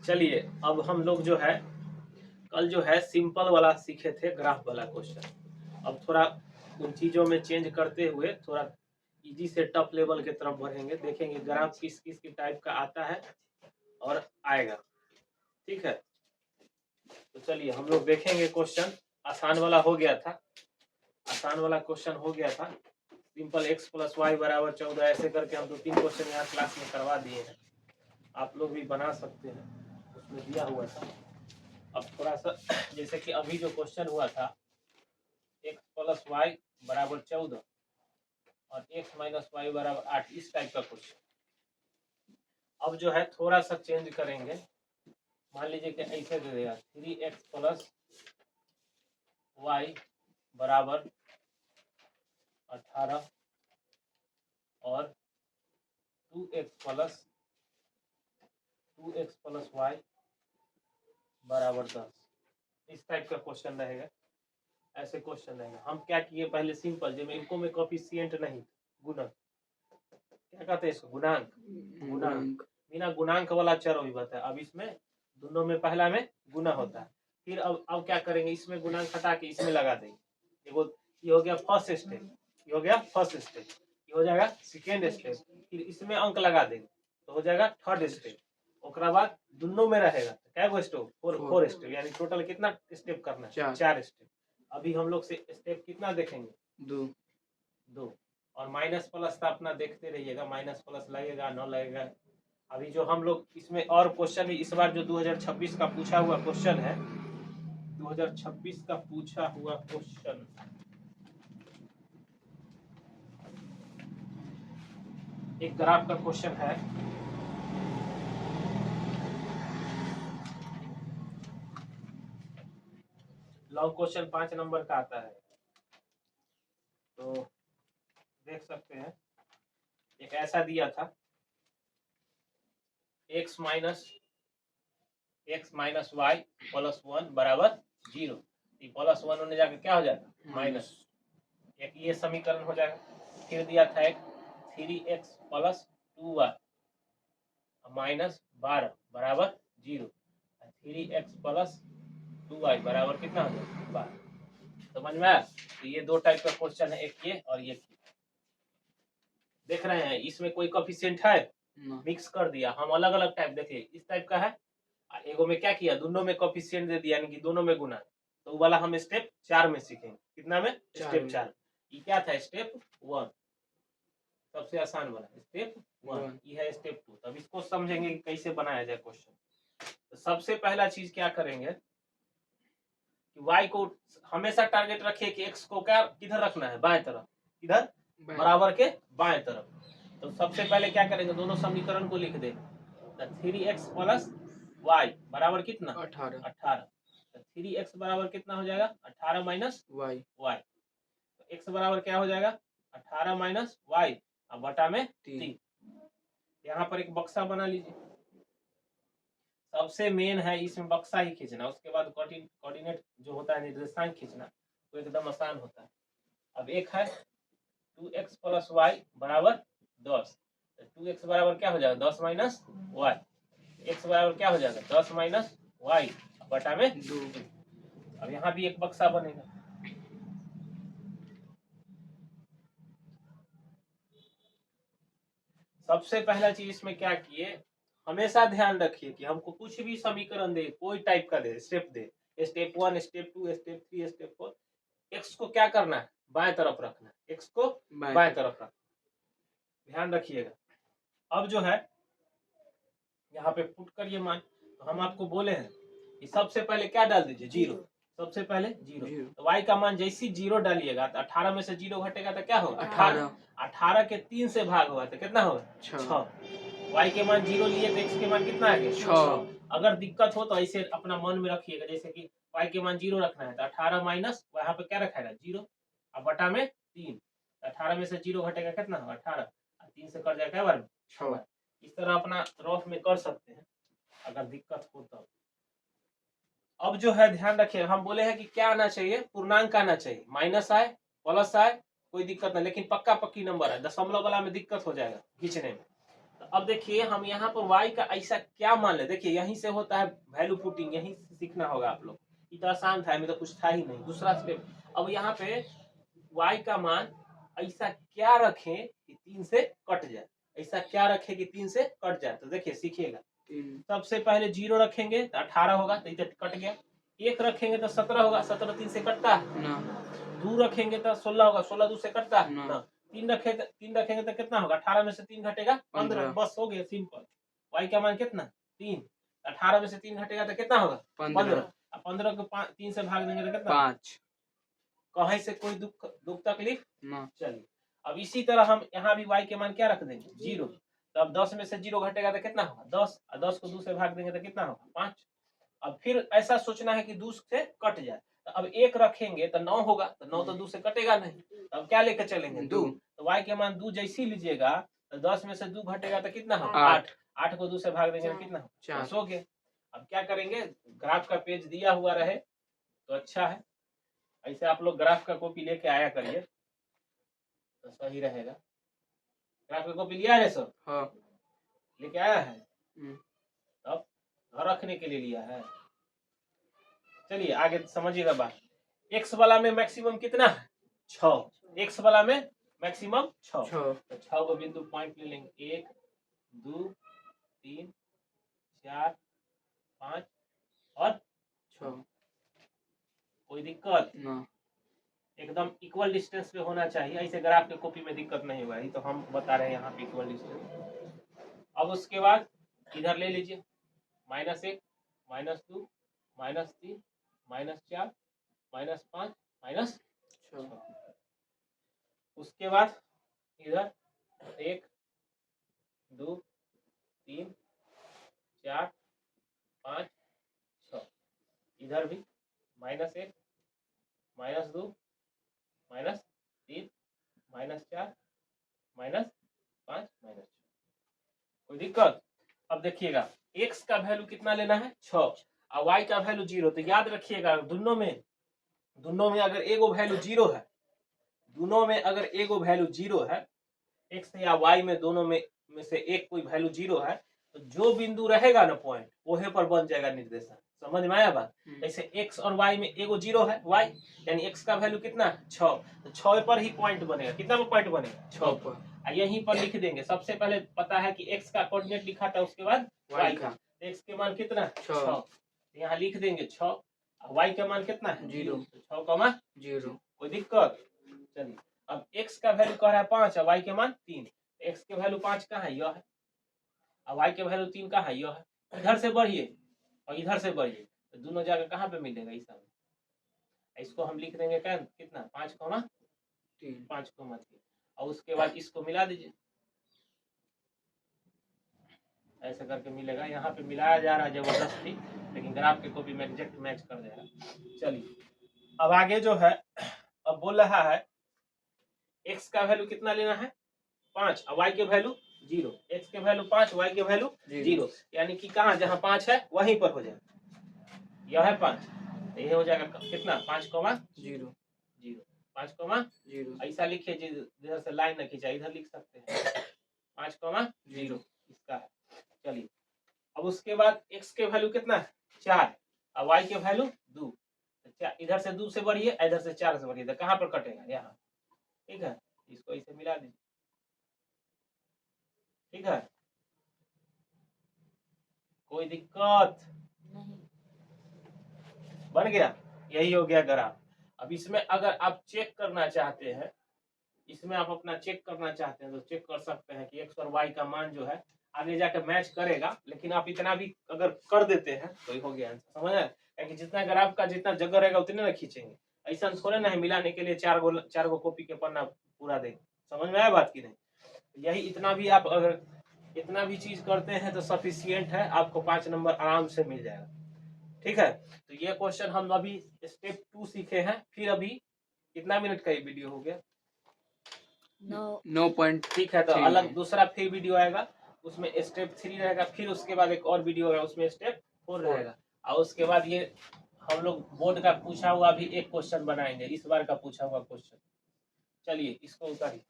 चलिए अब हम लोग जो है कल जो है सिंपल वाला सीखे थे, ग्राफ वाला क्वेश्चन। अब थोड़ा उन चीजों में चेंज करते हुए थोड़ा इजी से टफ लेवल के तरफ बढ़ेंगे, देखेंगे ग्राफ किस किस की टाइप का आता है और आएगा। ठीक है, तो चलिए हम लोग देखेंगे। क्वेश्चन आसान वाला हो गया था, आसान वाला क्वेश्चन हो गया था। सिंपल x + y = 14 ऐसे करके हम 2-3 क्वेश्चन यहाँ क्लास में करवा दिए हैं, आप लोग भी बना सकते हैं, उसमें दिया हुआ था। अब थोड़ा सा जैसे कि अभी जो क्वेश्चन हुआ था x + y = 14 और x - y = 8, इस टाइप का क्वेश्चन। अब जो है थोड़ा सा चेंज करेंगे, मान लीजिए कि ऐसे दे देगा 3x + y = 18 और 2x + y = 10, इस टाइप का क्वेश्चन रहेगा। ऐसे क्वेश्चन रहेगा। हम क्या किए पहले सिंपल, जब इनको में कोएफिशिएंट नहीं, गुणक, क्या कहते हैं इसको, गुणांक। गुणांक बिना गुणांक वाला चर भी बताया। अब इसमें दोनों में पहला में गुना होता है, फिर अब क्या करेंगे, इसमें गुणांक हटा के इसमें लगा देंगे। देखो ये हो गया फर्स्ट स्टेप, ये हो गया फर्स्ट स्टेप, ये हो जाएगा सेकेंड स्टेप, फिर इसमें अंक लगा देंगे तो हो जाएगा थर्ड स्टेप। उसके बाद दोनों में रहेगा क्या गो स्टेप, फोर स्टेप, यानी टोटल कितना स्टेप करना है, 4 स्टेप। अभी हम लोग से स्टेप कितना देखेंगे, 2। और माइनस प्लस का अपना देखते रहिएगा, माइनस प्लस लगेगा न लगेगा। अभी जो हम लोग इसमें और क्वेश्चन इस बार जो 2026 का पूछा हुआ क्वेश्चन है, 2026 का पूछा हुआ क्वेश्चन, एक ग्राफ का क्वेश्चन है। लॉन्ग क्वेश्चन 5 नंबर का आता है, तो देख सकते हैं। एक ऐसा दिया था x - y + 1 = 0, +1 होने जाकर क्या हो जाएगा, माइनस। एक ये समीकरण हो जाएगा। फिर दिया था एक 3x + 2y - 12 = 0, 3x + 2y बराबर कितना हो जाएगा, 12। समझ में आया? तो ये दो टाइप का क्वेश्चन है, एक ये और ये देख रहे हैं। इसमें कोई कोएफिशिएंट है, मिक्स कर दिया, हम अलग अलग टाइप देखे, इस टाइप का है। एगो में क्या किया, दोनों में कोएफिशिएंट दे दिया, यानी कि दोनों में गुना। तो वो वाला हम स्टेप 4 में सीखेंगे। कितना में, स्टेप 4। ये क्या था, स्टेप 1, सबसे आसान वाला स्टेप 1, ये है स्टेप 2। तब इसको समझेंगे कि कैसे बनाया जाए क्वेश्चन। तो सबसे पहला चीज क्या करेंगे कि y को हमेशा टारगेट रखिए कि x को क्या किधर रखना है, बाएं तरफ, किधर, बराबर के बाएं तरफ। तो सबसे पहले क्या करेंगे, दोनों समीकरण को लिख देंगे। 3x + y बराबर कितना, 18। तो 3x बराबर कितना हो जाएगा, 18 - y। तो x बराबर क्या हो जाएगा, 18 - y और बटा में 3। यहाँ पर एक बक्सा बना लीजिए। सबसे मेन है इसमें बक्सा ही खींचना, उसके बाद कोऑर्डिनेट जो होता है, निर्देशांक खींचना, वो एकदम आसान होता है। अब एक है 2x + y = 10। 2x बराबर क्या हो जाएगा, 10 - y। x बराबर क्या हो जाएगा, 10 - y बटा में 2। अब यहाँ भी एक बक्सा बनेगा। सबसे पहला चीज इसमें क्या किए, हमेशा ध्यान रखिए कि हमको कुछ भी समीकरण दे, कोई टाइप का दे, स्टेप दे, step 1, step 2, step 3, step 4, x को क्या करना है, बाएं तरफ रखना है, x को बाएं तरफ रखना, ध्यान रखिएगा। अब जो है यहाँ पे पुट करिए मान। तो हम आपको बोले हैं कि सबसे पहले क्या डाल दीजिए, 0। सबसे पहले 0। तो y का मान जैसी 0 डालिएगा तो 18 में से 0 घटेगा तो क्या होगा, 18। 18 के 3 से भाग होगा तो कितना होगा, 6। y के मान 0 लिए तो x के मान कितना आ गया, 6। अगर दिक्कत हो तो ऐसे अपना मन में रखिएगा, जैसे कि y के मान 0 रखना है तो 18 माइनस यहाँ पे क्या रखा है, 0 और बटा में 3। 18 में से 0 घटेगा कितना होगा, 18, 3 से कट जाएगा बार 6। इस तरह अपना रफ में कर सकते हैं अगर दिक्कत हो तो। अब जो है ध्यान रखिए, हम बोले हैं कि क्या आना चाहिए, पूर्णांक आना चाहिए, माइनस आए प्लस आए कोई दिक्कत नहीं, लेकिन पक्का पक्की नंबर है। दशमलव वाला में दिक्कत हो जाएगा खींचने में। तो अब देखिए हम यहाँ पर y का ऐसा क्या मान ले, देखिए यहीं से होता है वैल्यू पुटिंग, यहीं से सीखना होगा आप लोग। ये तो आसान था, में तो कुछ था ही नहीं। दूसरा स्टेप, अब यहाँ पे y का मान ऐसा क्या रखें कि 3 से कट जाए, ऐसा क्या रखें कि 3 से कट जाए। तो देखिए सीखिएगा, सबसे पहले 0 रखेंगे तो 18 होगा, तो इधर कट गया। 1 रखेंगे तो 17 होगा, 17 3 से कटता है। 2 रखेंगे तो 16 होगा, 16 2 से कटता है ना। 3 रखेंगे तो कितना होगा, 18 में से 3 घटेगा 15, बस हो गया सिंपल। y का मान कितना 3, 18 में से 3 घटेगा तो कितना होगा 15, 15 को 3 से भाग देंगे तो कितना 5। कहीं से कोई दुख तकलीफ ना। चलिए अब इसी तरह हम यहाँ भी y के मान क्या रख देंगे 0, तो अब 10 में से 0 घटेगा तो कितना होगा 10, और 10 को 2 से भाग देंगे तो कितना होगा 5। अब फिर ऐसा सोचना है कि 2 से कट जाए, तो अब 1 रखेंगे तो 9 होगा, तो 9 तो 2 से कटेगा नहीं, तो अब क्या लेकर चलेंगे 2, तो y के मान 2 जैसी लीजिएगा तो 10 में से 2 घटेगा तो कितना होगा 8, 8 को 2 से भाग देंगे तो कितना होगा 10 हो गया। अब क्या करेंगे, ग्राफ का पेज दिया हुआ रहे तो अच्छा है, ऐसे आप लोग ग्राफ का कॉपी लेके आया करिए तो सही रहेगा। ग्राफ का कॉपी लिया है सर? हाँ लेके आया है, तब घर रखने के लिए लिया है। चलिए आगे समझिएगा बात। एक्स वाला में मैक्सिमम कितना है 6, एक्स वाला में मैक्सिमम 6, तो 6 को बिंदु पॉइंट ले लेंगे, 1 2 3 4 5 और 6। कोई दिक्कत ना, एकदम इक्वल डिस्टेंस पे होना चाहिए, ऐसे ग्राफ के कॉपी में दिक्कत नहीं होगा, ये तो हम बता रहे हैं यहाँ पे इक्वल डिस्टेंस। अब उसके बाद इधर ले लीजिए -1 -2 -3 -4 -5 -6। उसके बाद इधर 1 2 3 4 5 6, इधर भी -1 -2 -3 -4 -5 -6। कोई दिक्कत? अब देखिएगा x का वैल्यू कितना लेना है 6 और y का वैल्यू 0, तो याद रखिएगा दोनों में अगर एगो वैल्यू 0 है, दोनों में अगर एगो वैल्यू 0 है, x या y में दोनों में से एक कोई वैल्यू 0 है, तो जो बिंदु रहेगा ना पॉइंट वही पर बन जाएगा निर्देशक। समझ में आया बात? जैसे x और y में एगो 0 है y, यानी x का वैल्यू कितना 6, तो 6 पर ही पॉइंट बनेगा। कितना पर पॉइंट बनेगा 6 पर, यहीं पर लिख देंगे। सबसे पहले पता है कि x का कोऑर्डिनेट लिखा था, उसके बाद y का, x के मान कितना 6, यहाँ लिख देंगे 6, y का मान कितना है 0, 6,0। कोई दिक्कत? चलिए अब x का वैल्यू कह रहा है 5 और y के मान 3, x के वैल्यू 5 कहाँ है यह है, और y के वैल्यू 3 कहाँ है यह है। इधर से बढ़िए और इधर से बढ़िए तो दोनों जगह कहाँ पे मिलेगा इस समय, इसको हम लिख देंगे कितना 5,3 और उसके बाद इसको मिला दीजिए, ऐसे करके मिलेगा। यहाँ पे मिलाया जा रहा है जबरदस्ती, लेकिन ग्राफ के कॉपी में एग्जैक्ट मैच कर जाएगा। चलिए अब आगे जो है, अब बोल रहा है x का वैल्यू कितना लेना है 5 और y के वैल्यू 0, x के वैल्यू 5 y के वैल्यू 0, यानी कि कहाँ जहाँ 5 है वहीं पर हो जाएगा। यह है 5, ये हो जाएगा कितना 5,0 5,0। ऐसा लिखिए जिधर से लाइन न खींचा, इधर लिख सकते हैं 5,0 इसका है। चलिए अब उसके बाद x के वैल्यू कितना है 4 और y के वैल्यू 2, इधर से 2 से बढ़िए, इधर से 4 से बढ़िए, तो कहाँ पर कटेगा यहाँ। ठीक है, इसको इसे मिला दीजिए। ठीक है, कोई दिक्कत नहीं, बन गया, यही हो गया ग्राफ। अब इसमें अगर आप चेक करना चाहते हैं, इसमें आप अपना चेक करना चाहते हैं तो चेक कर सकते हैं कि x और y का मान जो है आगे जाकर मैच करेगा, लेकिन आप इतना भी अगर कर देते हैं तो हो गया आंसर। समझ आया? क्योंकि जितना ग्राफ का जितना जगह रहेगा उतने ना खींचेंगे, ऐसा थोड़े ना है मिलाने के लिए चार गो कॉपी के पन्ना पूरा देंगे। समझ में आया बात की नहीं? यही इतना भी आप अगर इतना भी चीज करते हैं तो सफिशियंट है, आपको 5 नंबर आराम से मिल जाएगा। ठीक है, तो ये क्वेश्चन हम अभी स्टेप 2 सीखे हैं। फिर अभी कितना मिनट का ये वीडियो हो गया 9.। ठीक है, तो अलग दूसरा फिर वीडियो आएगा, उसमें स्टेप 3 रहेगा, फिर उसके बाद एक और वीडियो होगा उसमें स्टेप 4 रहेगा, और उसके बाद ये हम लोग बोर्ड का पूछा हुआ भी एक क्वेश्चन बनाएंगे, इस बार का पूछा हुआ क्वेश्चन। चलिए इसको उतारिए।